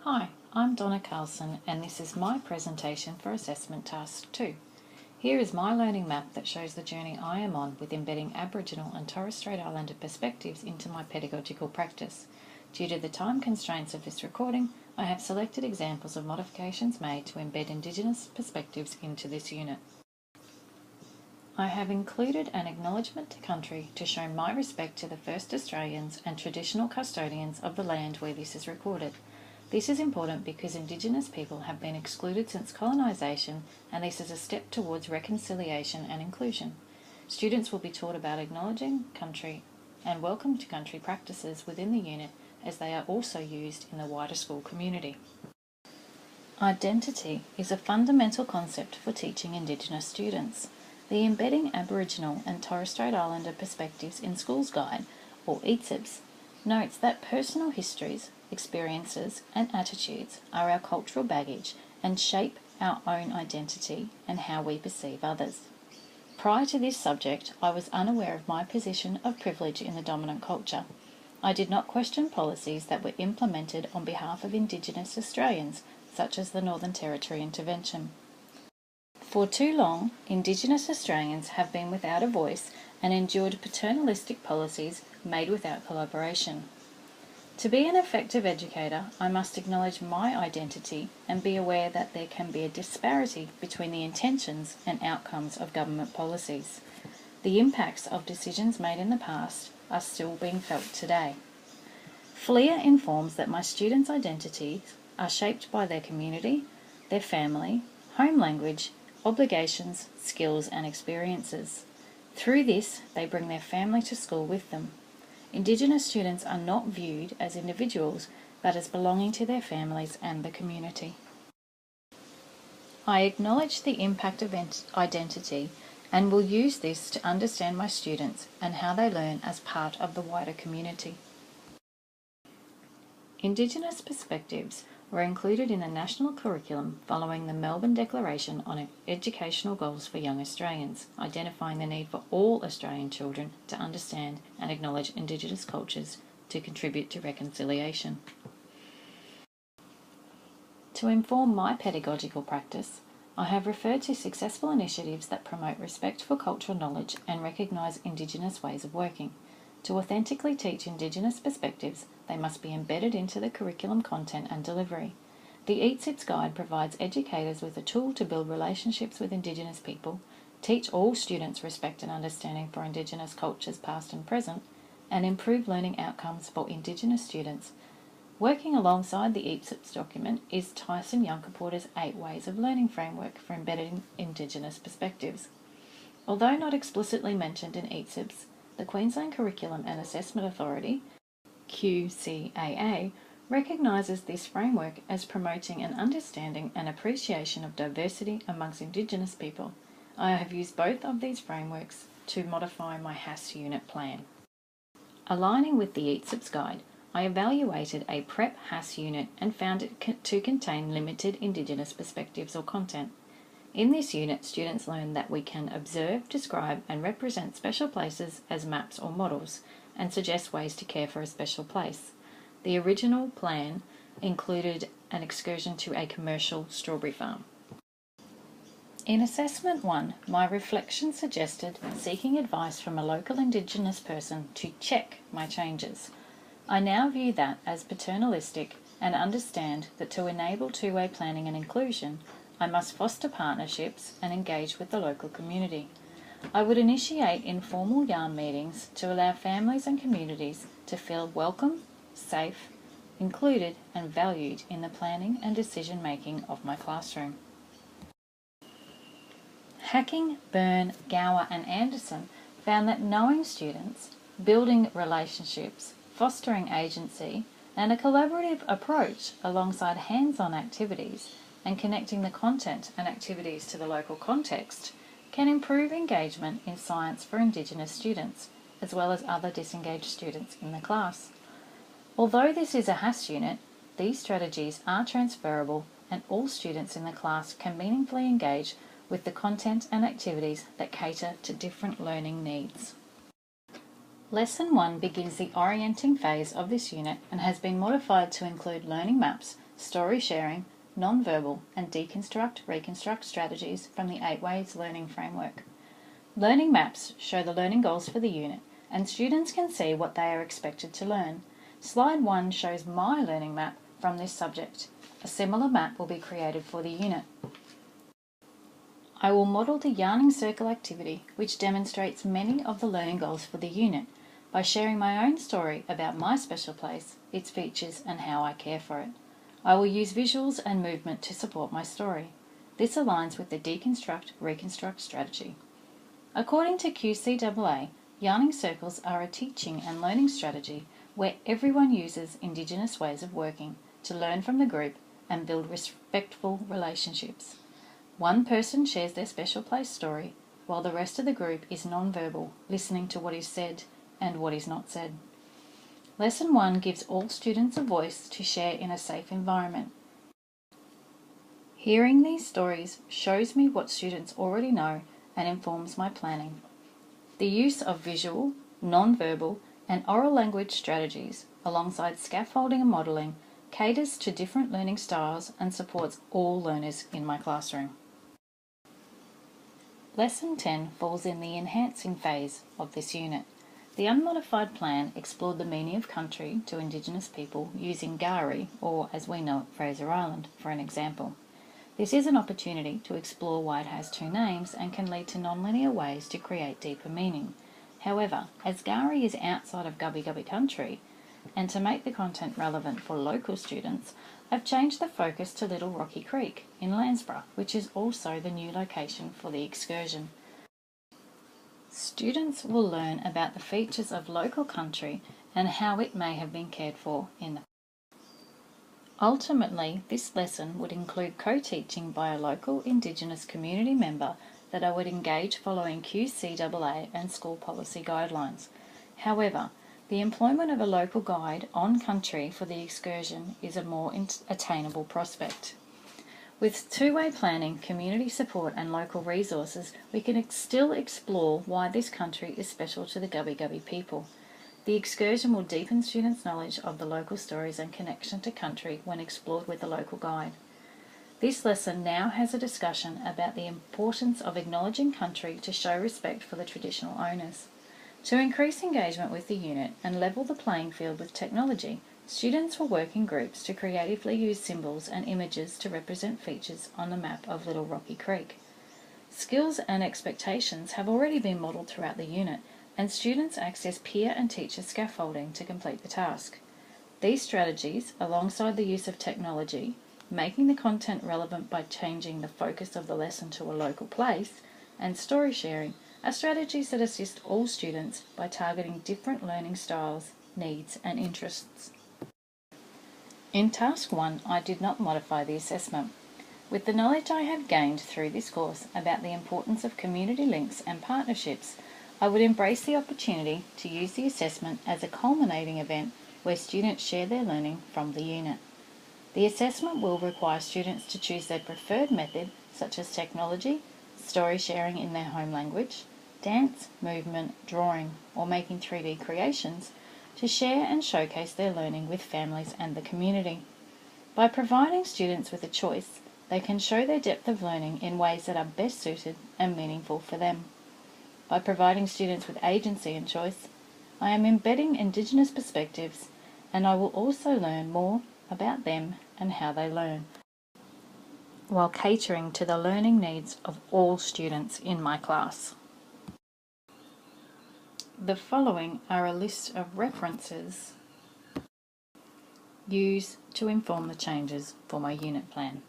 Hi, I'm Donna Carlson and this is my presentation for Assessment Task 2. Here is my learning map that shows the journey I am on with embedding Aboriginal and Torres Strait Islander perspectives into my pedagogical practice. Due to the time constraints of this recording, I have selected examples of modifications made to embed Indigenous perspectives into this unit. I have included an acknowledgement to country to show my respect to the first Australians and traditional custodians of the land where this is recorded. This is important because Indigenous people have been excluded since colonisation, and this is a step towards reconciliation and inclusion. Students will be taught about acknowledging country and welcome to country practices within the unit, as they are also used in the wider school community. Identity is a fundamental concept for teaching Indigenous students. The Embedding Aboriginal and Torres Strait Islander Perspectives in Schools Guide, or ETSIBS, notes that personal histories, experiences and attitudes are our cultural baggage and shape our own identity and how we perceive others. Prior to this subject, I was unaware of my position of privilege in the dominant culture. I did not question policies that were implemented on behalf of Indigenous Australians, such as the Northern Territory intervention. For too long, Indigenous Australians have been without a voice and endured paternalistic policies made without collaboration. To be an effective educator, I must acknowledge my identity and be aware that there can be a disparity between the intentions and outcomes of government policies. The impacts of decisions made in the past are still being felt today. FLIA informs that my students' identities are shaped by their community, their family, home language, obligations, skills and experiences. Through this, they bring their family to school with them. Indigenous students are not viewed as individuals, but as belonging to their families and the community. I acknowledge the impact of identity and will use this to understand my students and how they learn as part of the wider community. Indigenous perspectives were included in the national curriculum following the Melbourne Declaration on Educational Goals for Young Australians, identifying the need for all Australian children to understand and acknowledge Indigenous cultures to contribute to reconciliation. To inform my pedagogical practice, I have referred to successful initiatives that promote respect for cultural knowledge and recognise Indigenous ways of working. To authentically teach Indigenous perspectives, they must be embedded into the curriculum content and delivery. The ETSIBS Guide provides educators with a tool to build relationships with Indigenous people, teach all students respect and understanding for Indigenous cultures past and present, and improve learning outcomes for Indigenous students. Working alongside the ETSIBS document is Tyson Yunkaporta's 8 Ways of Learning framework for embedding Indigenous perspectives. Although not explicitly mentioned in ETSIBS, the Queensland Curriculum and Assessment Authority, QCAA, recognises this framework as promoting an understanding and appreciation of diversity amongst Indigenous people. I have used both of these frameworks to modify my HAS unit plan. Aligning with the ETSIBS Guide, I evaluated a PrEP HAS unit and found it to contain limited Indigenous perspectives or content. In this unit, students learn that we can observe, describe and represent special places as maps or models, and suggest ways to care for a special place. The original plan included an excursion to a commercial strawberry farm. In Assessment 1, my reflection suggested seeking advice from a local Indigenous person to check my changes. I now view that as paternalistic and understand that to enable two-way planning and inclusion, I must foster partnerships and engage with the local community. I would initiate informal yarn meetings to allow families and communities to feel welcome, safe, included and valued in the planning and decision making of my classroom. Hacking, Byrne, Gower and Anderson found that knowing students, building relationships, fostering agency and a collaborative approach alongside hands-on activities and connecting the content and activities to the local context can improve engagement in science for Indigenous students, as well as other disengaged students in the class. Although this is a HAS unit, these strategies are transferable and all students in the class can meaningfully engage with the content and activities that cater to different learning needs. Lesson 1 begins the orienting phase of this unit and has been modified to include learning maps story sharing, non-verbal, and deconstruct-reconstruct strategies from the 8 Ways Learning Framework. Learning maps show the learning goals for the unit, and students can see what they are expected to learn. Slide 1 shows my learning map from this subject. A similar map will be created for the unit. I will model the yarning circle activity, which demonstrates many of the learning goals for the unit, by sharing my own story about my special place, its features, and how I care for it. I will use visuals and movement to support my story. This aligns with the deconstruct-reconstruct strategy. According to QCAA, yarning circles are a teaching and learning strategy where everyone uses Indigenous ways of working to learn from the group and build respectful relationships. One person shares their special place story, while the rest of the group is non-verbal, listening to what is said and what is not said. Lesson 1 gives all students a voice to share in a safe environment. Hearing these stories shows me what students already know and informs my planning. The use of visual, non-verbal, and oral language strategies, alongside scaffolding and modelling, caters to different learning styles and supports all learners in my classroom. Lesson 10 falls in the enhancing phase of this unit. The unmodified plan explored the meaning of country to Indigenous people using Gari, or as we know it, Fraser Island, for an example. This is an opportunity to explore why it has 2 names and can lead to non-linear ways to create deeper meaning. However, as Gari is outside of Gubbi Gubbi country, and to make the content relevant for local students, I've changed the focus to Little Rocky Creek in Landsborough, which is also the new location for the excursion. Students will learn about the features of local country and how it may have been cared for in the past. Ultimately, this lesson would include co-teaching by a local Indigenous community member that I would engage following QCAA and school policy guidelines. However, the employment of a local guide on country for the excursion is a more attainable prospect. With 2-way planning, community support and local resources, we can still explore why this country is special to the Gubbi Gubbi people. The excursion will deepen students' knowledge of the local stories and connection to country when explored with a local guide. This lesson now has a discussion about the importance of acknowledging country to show respect for the traditional owners. To increase engagement with the unit and level the playing field with technology, students will work in groups to creatively use symbols and images to represent features on the map of Little Rocky Creek. Skills and expectations have already been modelled throughout the unit, and students access peer and teacher scaffolding to complete the task. These strategies, alongside the use of technology, making the content relevant by changing the focus of the lesson to a local place, and story sharing, are strategies that assist all students by targeting different learning styles, needs and interests. In Task 1, I did not modify the assessment. With the knowledge I have gained through this course about the importance of community links and partnerships, I would embrace the opportunity to use the assessment as a culminating event where students share their learning from the unit. The assessment will require students to choose their preferred method, such as technology, story sharing in their home language, dance, movement, drawing, or making 3D creations, to share and showcase their learning with families and the community. By providing students with a choice, they can show their depth of learning in ways that are best suited and meaningful for them. By providing students with agency and choice, I am embedding Indigenous perspectives, and I will also learn more about them and how they learn, while catering to the learning needs of all students in my class. The following are a list of references used to inform the changes for my unit plan.